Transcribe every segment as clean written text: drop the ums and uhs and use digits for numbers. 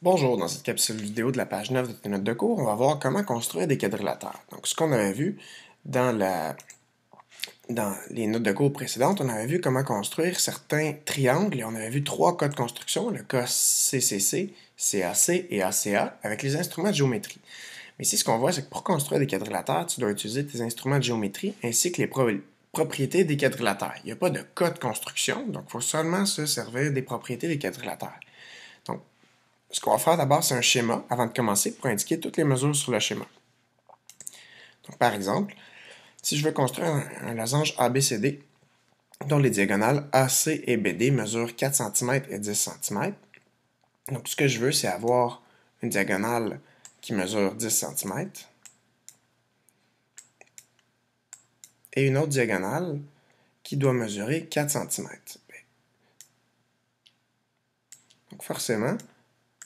Bonjour, dans cette capsule vidéo de la page 9 de tes notes de cours, on va voir comment construire des quadrilatères. Donc, ce qu'on avait vu dans les notes de cours précédentes, on avait vu comment construire certains triangles et on avait vu trois cas de construction, le cas CCC, CAC et ACA, avec les instruments de géométrie. Mais ici, ce qu'on voit, c'est que pour construire des quadrilatères, tu dois utiliser tes instruments de géométrie ainsi que les propriétés des quadrilatères. Il n'y a pas de cas de construction, donc il faut seulement se servir des propriétés des quadrilatères. Donc, ce qu'on va faire d'abord, c'est un schéma avant de commencer pour indiquer toutes les mesures sur le schéma. Donc, par exemple, si je veux construire un losange ABCD dont les diagonales AC et BD mesurent 4 cm et 10 cm, donc ce que je veux, c'est avoir une diagonale qui mesure 10 cm et une autre diagonale qui doit mesurer 4 cm. Donc forcément,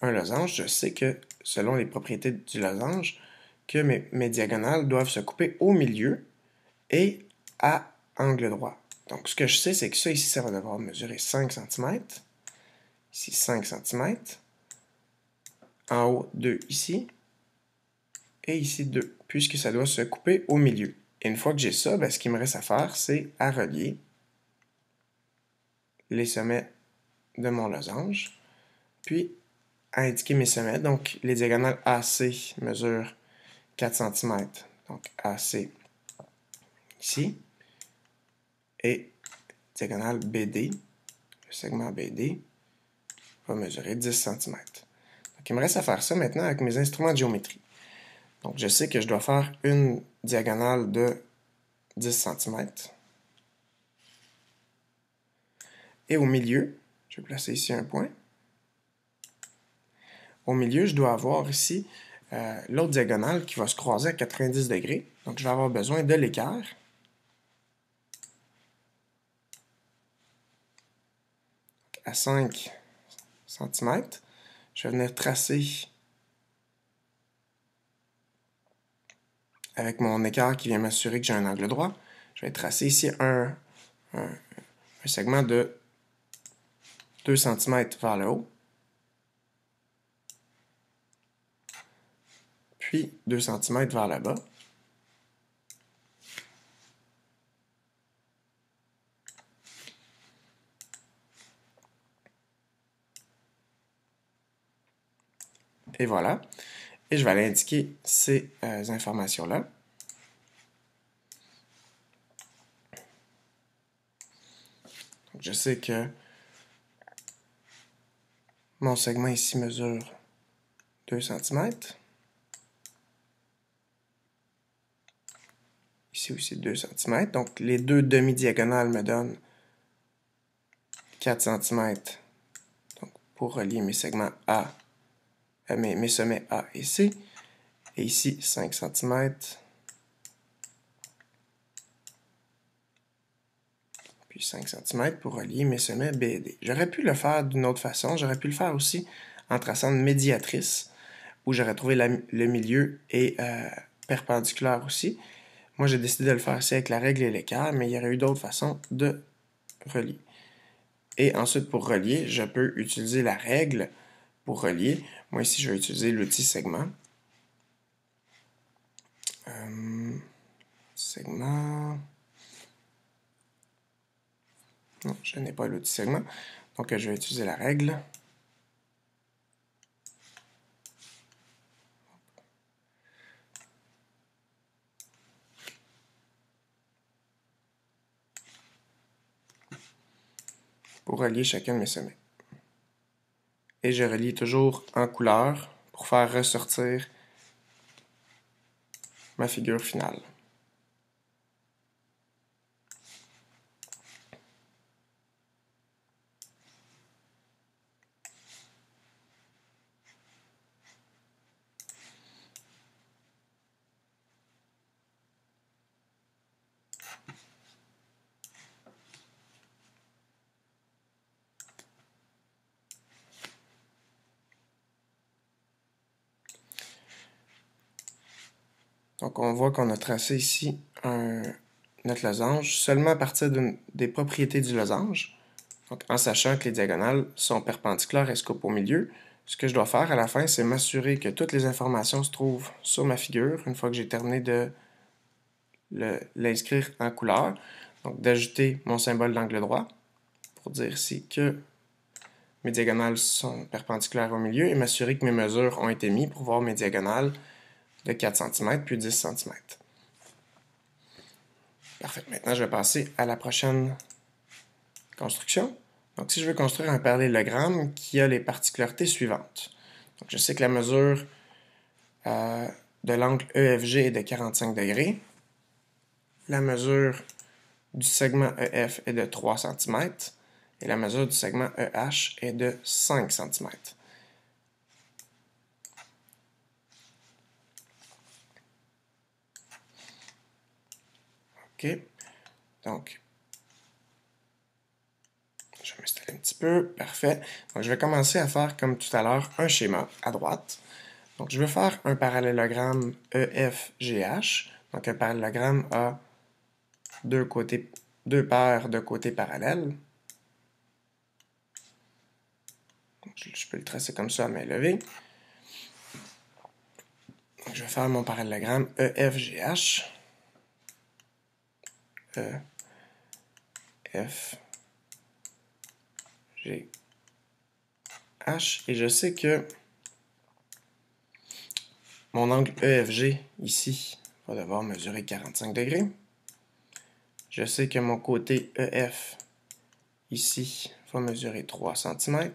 un losange, je sais que selon les propriétés du losange, que mes diagonales doivent se couper au milieu et à angle droit. Donc, ce que je sais, c'est que ça ici, ça va devoir mesurer 5 cm. Ici, 5 cm. En haut, 2 ici. Et ici, 2, puisque ça doit se couper au milieu. Et une fois que j'ai ça, ce qu'il me reste à faire, c'est à relier les sommets de mon losange, puis à indiquer mes sommets. Donc, les diagonales AC mesurent 4 cm. Donc, AC ici. Et diagonale BD, le segment BD, va mesurer 10 cm. Donc, il me reste à faire ça maintenant avec mes instruments de géométrie. Donc, je sais que je dois faire une diagonale de 10 cm. Et au milieu, je vais placer ici un point. Au milieu, je dois avoir ici l'autre diagonale qui va se croiser à 90 degrés. Donc, je vais avoir besoin de l'équerre. À 5 cm. Je vais venir tracer avec mon équerre qui vient m'assurer que j'ai un angle droit. Je vais tracer ici un segment de 2 cm vers le haut. Puis 2 cm vers le bas. Et voilà. Et je vais aller indiquer ces informations-là. Je sais que mon segment ici mesure 2 cm. Ici aussi 2 cm. Donc les deux demi-diagonales me donnent 4 cm. Donc, pour relier mes segments A, mes sommets A et C. Et ici 5 cm. Puis 5 cm pour relier mes sommets B et D. J'aurais pu le faire d'une autre façon. J'aurais pu le faire aussi en traçant une médiatrice, où j'aurais trouvé le milieu et perpendiculaire aussi. Moi, j'ai décidé de le faire ici avec la règle et l'équerre, mais il y aurait eu d'autres façons de relier. Et ensuite, pour relier, je peux utiliser la règle pour relier. Moi, ici, je vais utiliser l'outil segment. Segment. Non, je n'ai pas l'outil segment. Donc, je vais utiliser la règle. Pour relier chacun de mes sommets. Et je relie toujours en couleur pour faire ressortir ma figure finale. Donc, on voit qu'on a tracé ici notre losange seulement à partir des propriétés du losange. Donc, en sachant que les diagonales sont perpendiculaires et se coupent au milieu, ce que je dois faire à la fin, c'est m'assurer que toutes les informations se trouvent sur ma figure une fois que j'ai terminé de l'inscrire en couleur. Donc, d'ajouter mon symbole d'angle droit pour dire ici que mes diagonales sont perpendiculaires au milieu et m'assurer que mes mesures ont été mises pour voir mes diagonales de 4 cm puis 10 cm. Parfait. Maintenant, je vais passer à la prochaine construction. Donc, si je veux construire un parallélogramme qui a les particularités suivantes. Donc, je sais que la mesure de l'angle EFG est de 45 degrés. La mesure du segment EF est de 3 cm. Et la mesure du segment EH est de 5 cm. OK. Donc, je vais m'installer un petit peu. Parfait. Donc, je vais commencer à faire, comme tout à l'heure, un schéma à droite. Donc, je veux faire un parallélogramme EFGH. Donc, un parallélogramme a deux paires de côtés parallèles. Donc, je peux le tracer comme ça à main levée. Donc, je vais faire mon parallélogramme EFGH. EFGH. Et je sais que mon angle EFG, ici, va devoir mesurer 45 degrés. Je sais que mon côté EF, ici, va mesurer 3 cm.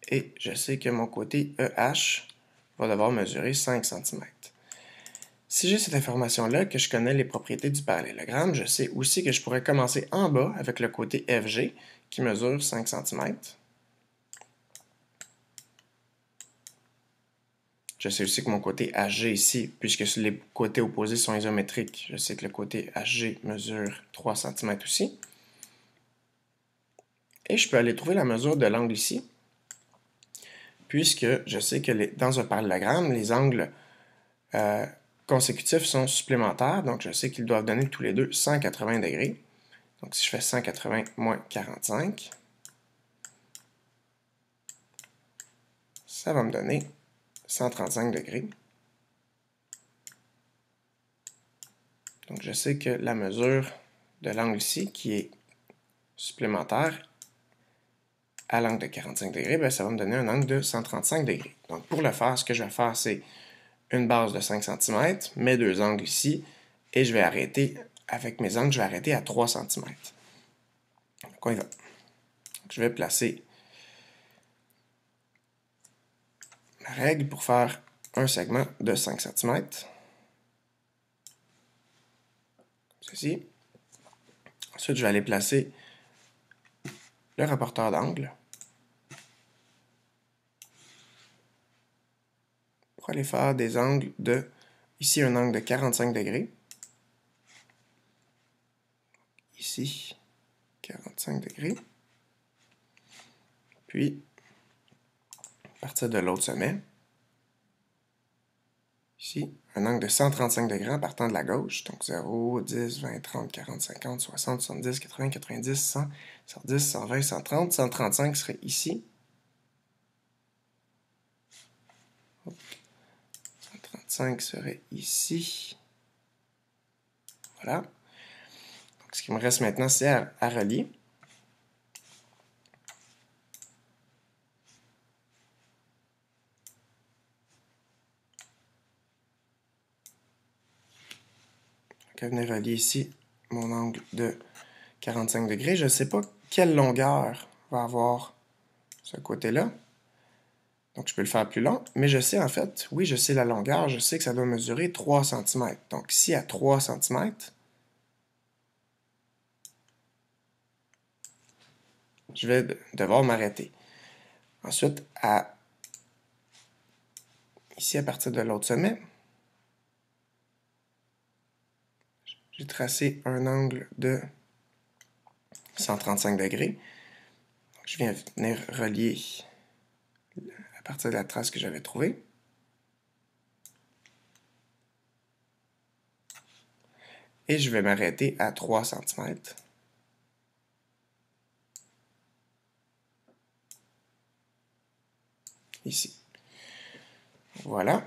Et je sais que mon côté EH va devoir mesurer 5 cm. Si j'ai cette information-là, que je connais les propriétés du parallélogramme, je sais aussi que je pourrais commencer en bas avec le côté FG qui mesure 5 cm. Je sais aussi que mon côté HG ici, puisque les côtés opposés sont isométriques, je sais que le côté HG mesure 3 cm aussi. Et je peux aller trouver la mesure de l'angle ici, puisque je sais que dans un parallélogramme, les angles consécutifs sont supplémentaires, donc je sais qu'ils doivent donner tous les deux 180 degrés. Donc si je fais 180 moins 45, ça va me donner 135 degrés. Donc je sais que la mesure de l'angle ici, qui est supplémentaire à l'angle de 45 degrés, bien, ça va me donner un angle de 135 degrés. Donc pour le faire, ce que je vais faire, c'est une base de 5 cm, mes deux angles ici, et je vais arrêter, avec mes angles, je vais arrêter à 3 cm. Donc on y va. Donc, je vais placer ma règle pour faire un segment de 5 cm. Comme ceci. Ensuite, je vais aller placer le rapporteur d'angle pour aller faire des angles de, ici un angle de 45 degrés, ici 45 degrés, puis à partir de l'autre sommet, ici un angle de 135 degrés en partant de la gauche, donc 0, 10, 20, 30, 40, 50, 60, 70, 80, 90, 100, 110, 120, 130, 135 serait ici. 135 serait ici. Voilà. Donc, ce qui me reste maintenant, c'est à relier. Donc, à venir relier ici mon angle de 45 degrés. Je ne sais pas quelle longueur va avoir ce côté-là. Donc, je peux le faire plus long, mais je sais en fait, oui, je sais la longueur, je sais que ça doit mesurer 3 cm. Donc, ici, à 3 cm, je vais devoir m'arrêter. Ensuite, ici, à partir de l'autre sommet, j'ai tracé un angle de 135 degrés. Donc, je viens venir relier à partir de la trace que j'avais trouvée. Et je vais m'arrêter à 3 cm. ici. Voilà.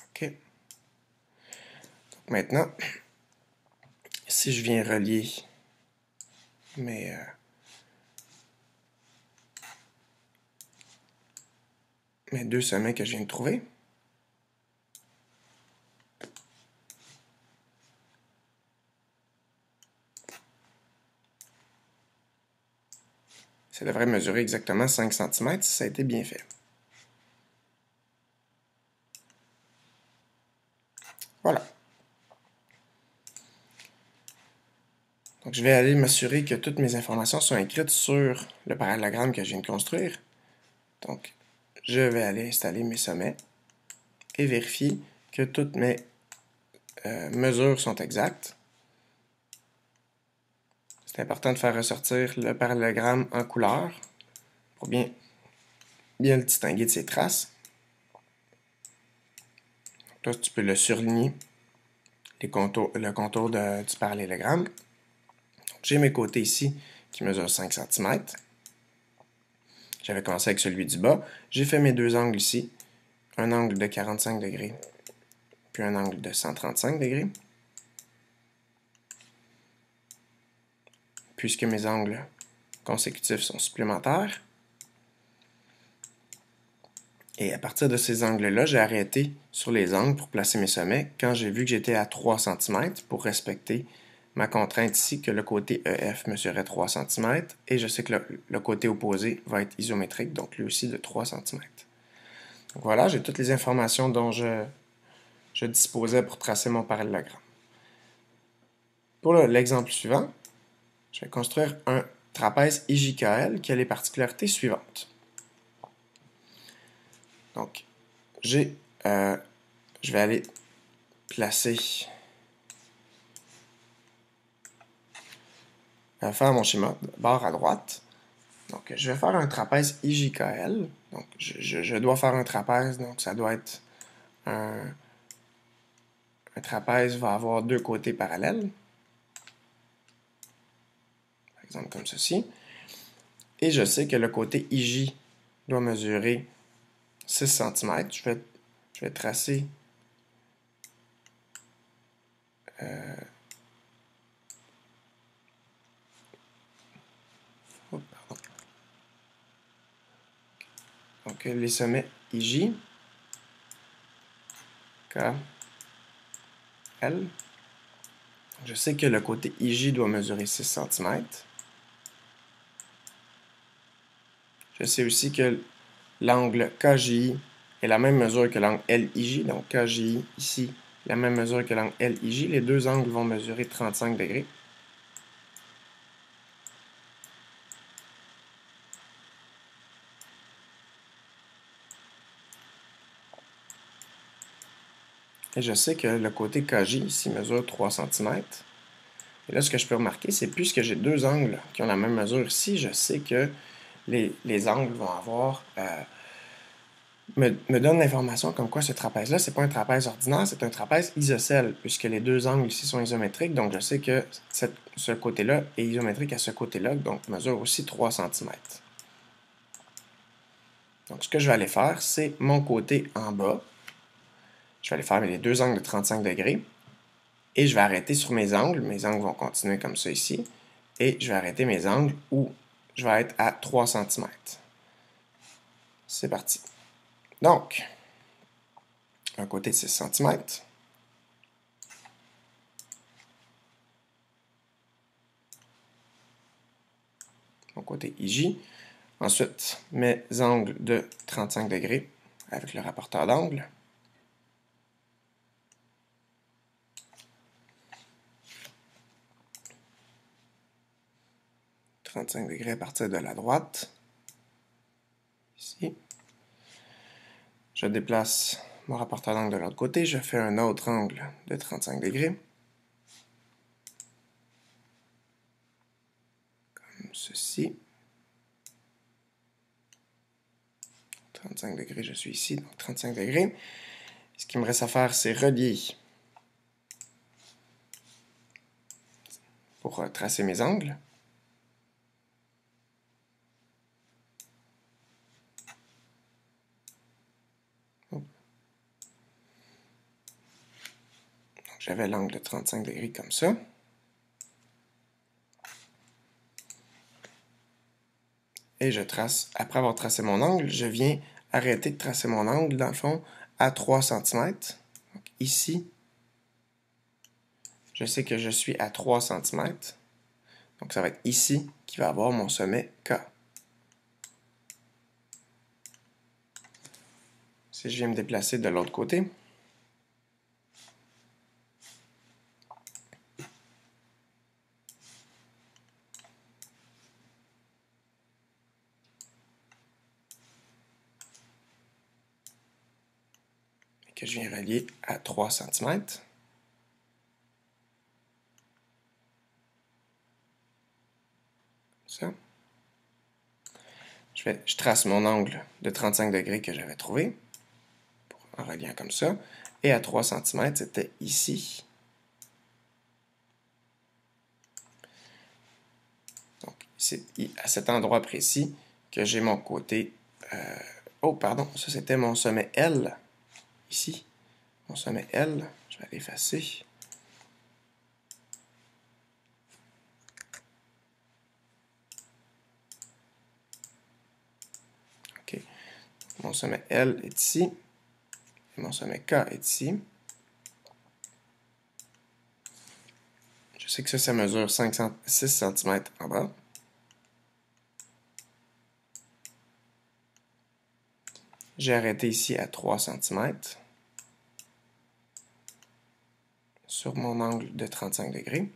OK. Donc maintenant, si je viens relier mes deux sommets que je viens de trouver, ça devrait mesurer exactement 5 cm si ça a été bien fait. Voilà. Donc, je vais aller m'assurer que toutes mes informations sont écrites sur le parallélogramme que je viens de construire. Donc, je vais aller installer mes sommets et vérifier que toutes mes mesures sont exactes. C'est important de faire ressortir le parallélogramme en couleur pour bien le distinguer de ses traces. Donc là, tu peux le surligner, le contour du parallélogramme. J'ai mes côtés ici qui mesurent 5 cm. J'avais commencé avec celui du bas. J'ai fait mes deux angles ici. Un angle de 45 degrés, puis un angle de 135 degrés. Puisque mes angles consécutifs sont supplémentaires. Et à partir de ces angles-là, j'ai arrêté sur les angles pour placer mes sommets quand j'ai vu que j'étais à 3 cm pour respecter ma contrainte ici que le côté EF mesurait 3 cm et je sais que le côté opposé va être isométrique, donc lui aussi de 3 cm. Donc voilà, j'ai toutes les informations dont je disposais pour tracer mon parallélogramme. Pour l'exemple suivant, je vais construire un trapèze IJKL qui a les particularités suivantes. Donc, je vais aller placer, faire mon schéma de bord à droite. Donc, je vais faire un trapèze IJKL. Donc, je dois faire un trapèze, donc ça doit être un trapèze va avoir deux côtés parallèles. Par exemple, comme ceci. Et je sais que le côté IJ doit mesurer 6 cm. Je vais tracer donc les sommets IJ, K, L. Je sais que le côté IJ doit mesurer 6 cm. Je sais aussi que l'angle KJI est la même mesure que l'angle LIJ. Donc KJI ici, la même mesure que l'angle LIJ. Les deux angles vont mesurer 35 degrés. Et je sais que le côté KJ ici mesure 3 cm. Et là, ce que je peux remarquer, c'est puisque j'ai deux angles qui ont la même mesure ici, je sais que les angles vont avoir me donne l'information comme quoi ce trapèze-là, c'est pas un trapèze ordinaire, c'est un trapèze isocèle, puisque les deux angles ici sont isométriques, donc je sais que ce côté-là est isométrique à ce côté-là, donc mesure aussi 3 cm. Donc ce que je vais aller faire, c'est mon côté en bas. Je vais aller faire les deux angles de 35 degrés, et je vais arrêter sur mes angles vont continuer comme ça ici, et je vais arrêter mes angles où je vais être à 3 cm. C'est parti. Donc, un côté de 6 cm. Mon côté IJ. Ensuite, mes angles de 35 degrés avec le rapporteur d'angle. « 35 degrés à partir de la droite. Ici. Je déplace mon rapporteur d'angle de l'autre côté. Je fais un autre angle de 35 degrés. Comme ceci. 35 degrés, je suis ici, donc 35 degrés. Ce qui me reste à faire, c'est relier pour tracer mes angles. J'avais l'angle de 35 degrés comme ça. Et je trace, après avoir tracé mon angle, je viens arrêter de tracer mon angle, dans le fond, à 3 cm. Donc ici, je sais que je suis à 3 cm. Donc ça va être ici qui va avoir mon sommet K. Si je viens me déplacer de l'autre côté, que je viens relier à 3 cm. Ça. Je trace mon angle de 35 degrés que j'avais trouvé, en reliant comme ça. Et à 3 cm, c'était ici. Donc, c'est à cet endroit précis que j'ai mon côté... oh, pardon, ça c'était mon sommet L. Ici, mon sommet L. Je vais l'effacer. OK. Mon sommet L est ici. Et mon sommet K est ici. Je sais que ça mesure 6 cm en bas. J'ai arrêté ici à 3 cm sur mon angle de 35 degrés.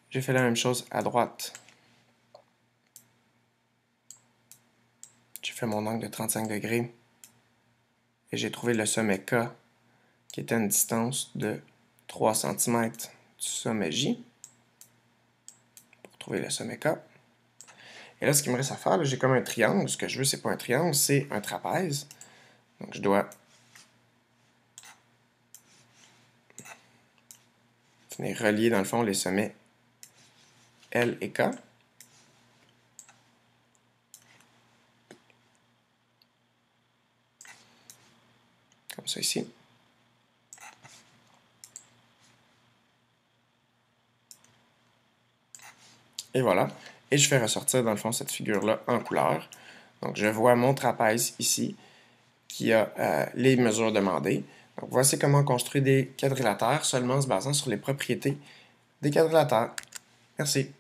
J'ai fait la même chose à droite. J'ai fait mon angle de 35 degrés et j'ai trouvé le sommet K qui était à une distance de 3 cm du sommet J pour trouver le sommet K. Et là, ce qu'il me reste à faire, j'ai comme un triangle. Ce que je veux, c'est pas un triangle, c'est un trapèze. Donc, je dois venir relier, dans le fond, les sommets L et K. Comme ça ici. Et voilà. Et je fais ressortir, dans le fond, cette figure-là en couleur. Donc, je vois mon trapèze ici qui a les mesures demandées. Donc, voici comment construire des quadrilatères seulement en se basant sur les propriétés des quadrilatères. Merci.